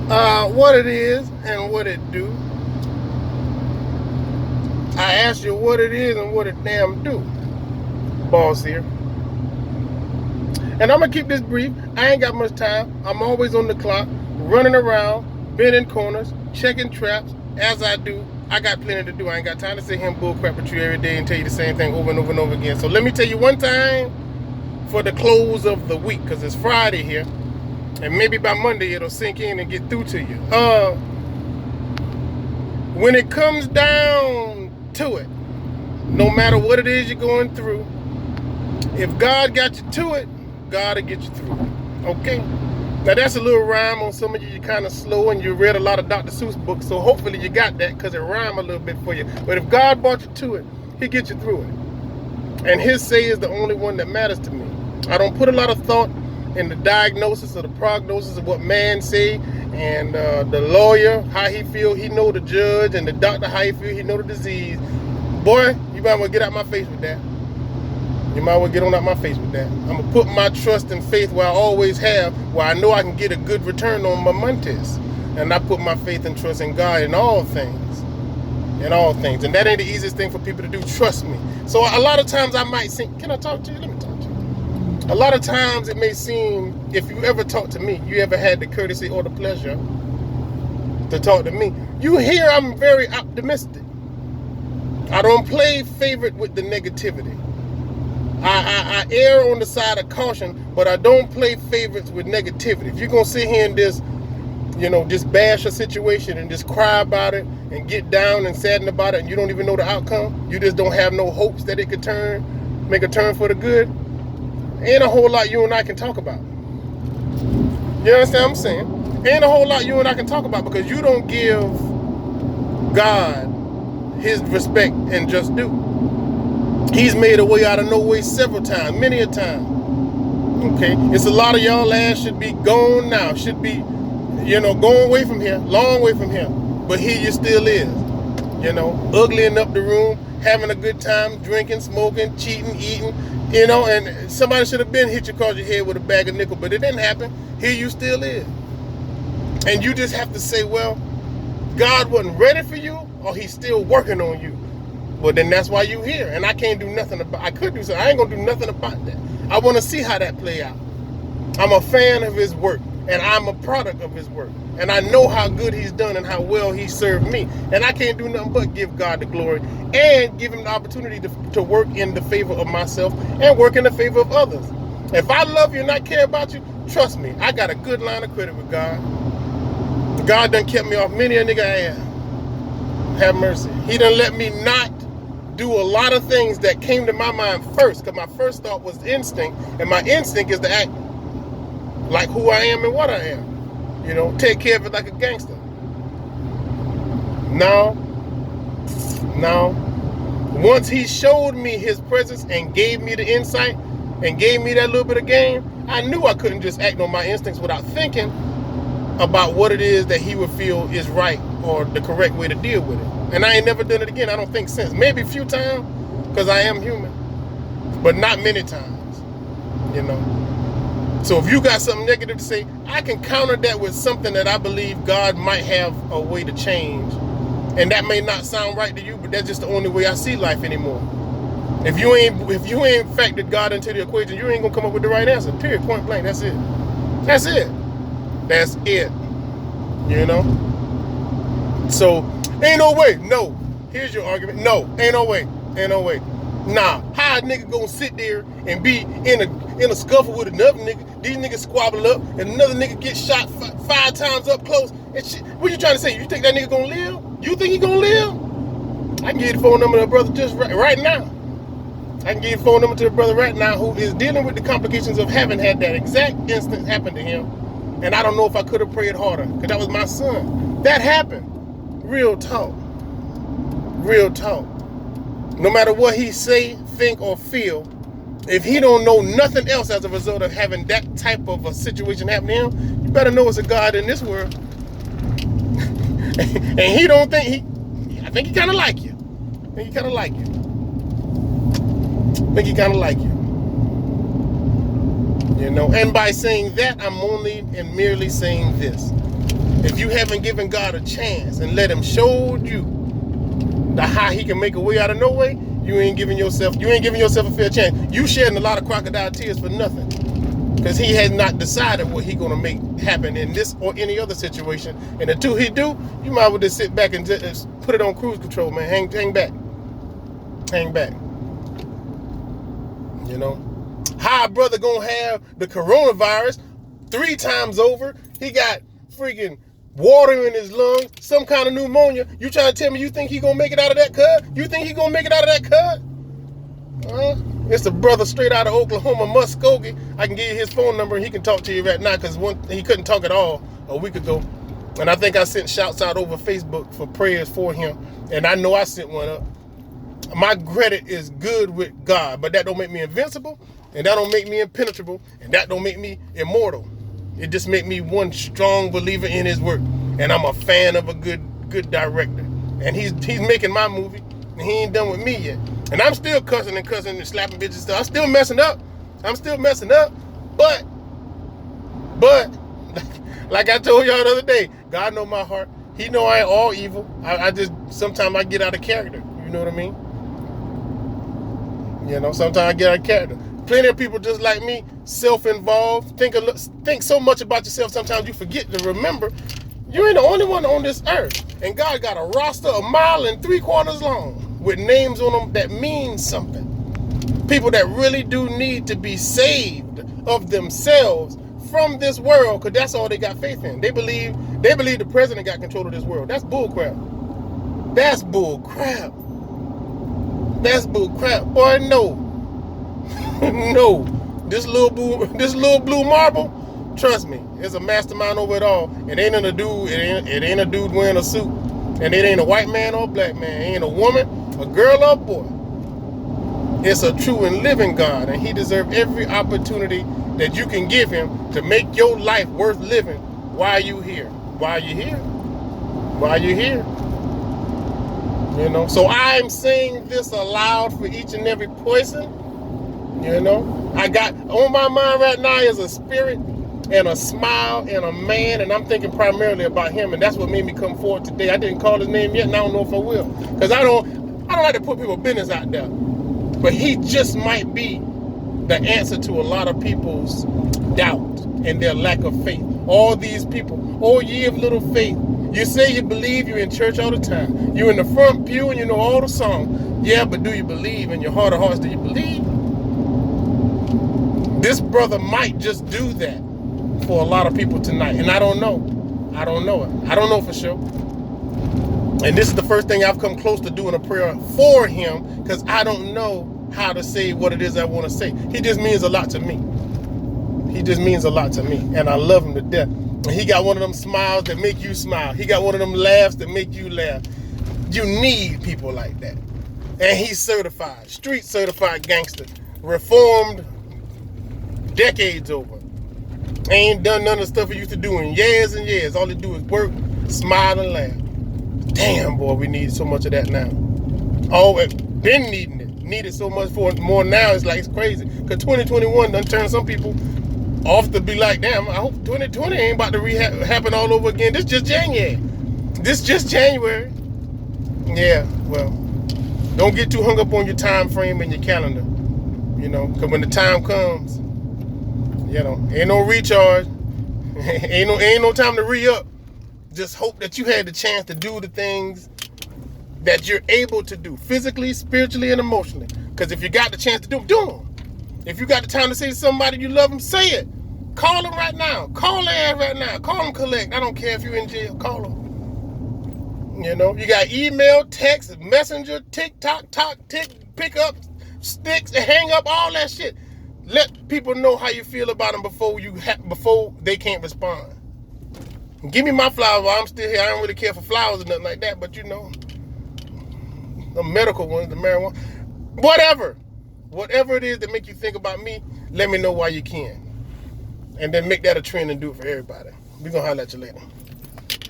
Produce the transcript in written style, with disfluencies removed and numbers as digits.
What it is and what it do. I asked you what it is and what it damn do. Boss here. And I'm going to keep this brief. I ain't got much time. I'm always on the clock, running around, bending corners, checking traps. As I do, I got plenty to do. I ain't got time to sit here and bullcrap with you every day and tell you the same thing over and over and over again. So let me tell you one time for the close of the week, because it's Friday here. And maybe by Monday it'll sink in and get through to you. When it comes down to it, no matter what it is you're going through, if God got you to it, God will get you through it. Okay? Now that's a little rhyme on some of you. You're kind of slow and you read a lot of Dr. Seuss books, so hopefully you got that because it rhyme a little bit for you. But if God brought you to it, He'll get you through it. And His say is the only one that matters to me. I don't put a lot of thought in the diagnosis or the prognosis of what man say, and the lawyer, how he feel, he know the judge, and the doctor, how he feel, he know the disease. Boy, you might well get out my face with that. You might well get on out my face with that. I'm going to put my trust and faith where I always have, where I know I can get a good return on my montes. And I put my faith and trust in God in all things. In all things. And that ain't the easiest thing for people to do, trust me. So a lot of times I might think, can I talk to you? Let me talk to you. A lot of times it may seem, if you ever talk to me, you ever had the courtesy or the pleasure to talk to me, you hear I'm very optimistic. I don't play favorite with the negativity. I err on the side of caution, but I don't play favorites with negativity. If you're going to sit here and just bash a situation and just cry about it and get down and sadden about it and you don't even know the outcome, you just don't have no hopes that it could make a turn for the good, ain't a whole lot you and I can talk about. You understand what I'm saying? Ain't a whole lot you and I can talk about because you don't give God His respect and just due. He's made a way out of no way several times, many a time. Okay? It's a lot of y'all ass should be gone now, should be, going away from here, long way from here. But here you still is. Uglying up the room, having a good time, drinking, smoking, cheating, eating, and somebody should have been hit you across your head with a bag of nickel, but it didn't happen. Here you still is. And you just have to say, well, God wasn't ready for you, or He's still working on you. Well, then that's why you here. And I can't do nothing about it. I could do something. I ain't going to do nothing about that. I want to see how that play out. I'm a fan of His work, and I'm a product of His work. And I know how good He's done and how well He served me. And I can't do nothing but give God the glory and give Him the opportunity to work in the favor of myself and work in the favor of others. If I love you and I care about you, trust me, I got a good line of credit with God. God done kept me off many a nigga ass. Have mercy. He done let me not do a lot of things that came to my mind first, because my first thought was instinct, and my instinct is to act like who I am and what I am. Take care of it like a gangster. Now, once He showed me His presence and gave me the insight and gave me that little bit of game, I knew I couldn't just act on my instincts without thinking about what it is that He would feel is right or the correct way to deal with it. And I ain't never done it again, I don't think, since. Maybe a few times, because I am human. But not many times, So if you got something negative to say, I can counter that with something that I believe God might have a way to change. And that may not sound right to you, but that's just the only way I see life anymore. If you ain't factored God into the equation, you ain't gonna come up with the right answer. Period. Point blank. That's it. That's it. That's it. So, ain't no way. No. Here's your argument. No. Ain't no way. Ain't no way. Nah. How a nigga gonna sit there and be in a scuffle with another nigga? These niggas squabble up and another nigga get shot 5 times up close and shit. What you trying to say? You think that nigga gonna live? You think he gonna live? I can give you the phone number to the brother just right now. I can give you the phone number to the brother right now who is dealing with the complications of having had that exact instance happen to him. And I don't know if I could have prayed harder, because that was my son. That happened. Real talk. Real talk. No matter what he say, think, or feel, if he don't know nothing else as a result of having that type of a situation happen to him, you better know it's a God in this world. And he don't think I think he kind of like you. I think he kind of like you. I think he kind of like you. And by saying that, I'm only and merely saying this. If you haven't given God a chance and let him show you how he can make a way out of no way, you ain't giving yourself a fair chance. You shedding a lot of crocodile tears for nothing. Because he has not decided what he's going to make happen in this or any other situation. And until he do, you might as well just sit back and just put it on cruise control, man. Hang back. Hang back. You know? How a brother going to have the coronavirus 3 times over? He got freaking water in his lungs, some kind of pneumonia. You trying to tell me you think he going to make it out of that cut? You think he going to make it out of that cut? It's a brother straight out of Oklahoma, Muskogee. I can give you his phone number and he can talk to you right now because he couldn't talk at all a week ago. And I think I sent shouts out over Facebook for prayers for him. And I know I sent one up. My credit is good with God, but that don't make me invincible, and that don't make me impenetrable, and that don't make me immortal. It just make me one strong believer in his work. And I'm a fan of a good director. And he's making my movie, and he ain't done with me yet. And I'm still cussing and slapping bitches stuff. I'm still messing up. But like I told y'all the other day, God know my heart. He know I ain't all evil. I just, sometimes I get out of character. You know what I mean? You know, sometimes I get out of character. Plenty of people just like me, self-involved, think so much about yourself, sometimes you forget to remember you ain't the only one on this earth. And God got a roster 1 3/4 miles long with names on them that mean something. People that really do need to be saved of themselves from this world, because that's all they got faith in. They believe the president got control of this world. That's bull crap. That's bull crap. Boy, no. No. This little blue marble, trust me, it's a mastermind over it all. It ain't a dude wearing a suit. And it ain't a white man or a black man. It ain't a woman, a girl or a boy. It's a true and living God, and he deserves every opportunity that you can give him to make your life worth living while you here. You know, so I'm saying this aloud for each and every person. You know, I got on my mind right now is a spirit and a smile and a man, and I'm thinking primarily about him, and that's what made me come forward today. I didn't call his name yet, and I don't know if I will, because I don't like to put people's business out there. But he just might be the answer to a lot of people's doubt and their lack of faith. All these people, oh ye of little faith. You say you believe, you're in church all the time. You're in the front pew and you know all the songs. Yeah, but do you believe? In your heart of hearts, do you believe? This brother might just do that for a lot of people tonight. And I don't know. I don't know for sure. And this is the first thing I've come close to doing a prayer for him, because I don't know how to say what it is I want to say. He just means a lot to me. And I love him to death. And he got one of them smiles that make you smile. He got one of them laughs that make you laugh. You need people like that. And he's certified, street certified gangster, reformed decades over. Ain't done none of the stuff he used to do in years and years. All he do is work, smile, and laugh. Damn, boy, we need so much of that now. Oh, been needing it. Need it so much for more now. It's like it's crazy. Because 2021 done turned some people off to be like, damn, I hope 2020 ain't about to happen all over again. This just January. Yeah, well, don't get too hung up on your time frame and your calendar. You know, because when the time comes, you know, ain't no recharge. ain't no time to re-up. Just hope that you had the chance to do the things that you're able to do, physically, spiritually, and emotionally. Because if you got the chance to do them. If you got the time to say to somebody you love them, say it. Call them right now. Call their ass right now. Call them collect. I don't care if you're in jail. Call them. You know, you got email, text, messenger, TikTok, pick up, sticks, and hang up, all that shit. Let people know how you feel about them before they can't respond. Give me my flowers while I'm still here. I don't really care for flowers or nothing like that, but you know, the medical ones, the marijuana, whatever it is that make you think about me, let me know while you can. And then make that a trend and do it for everybody. We're going to holler at you later.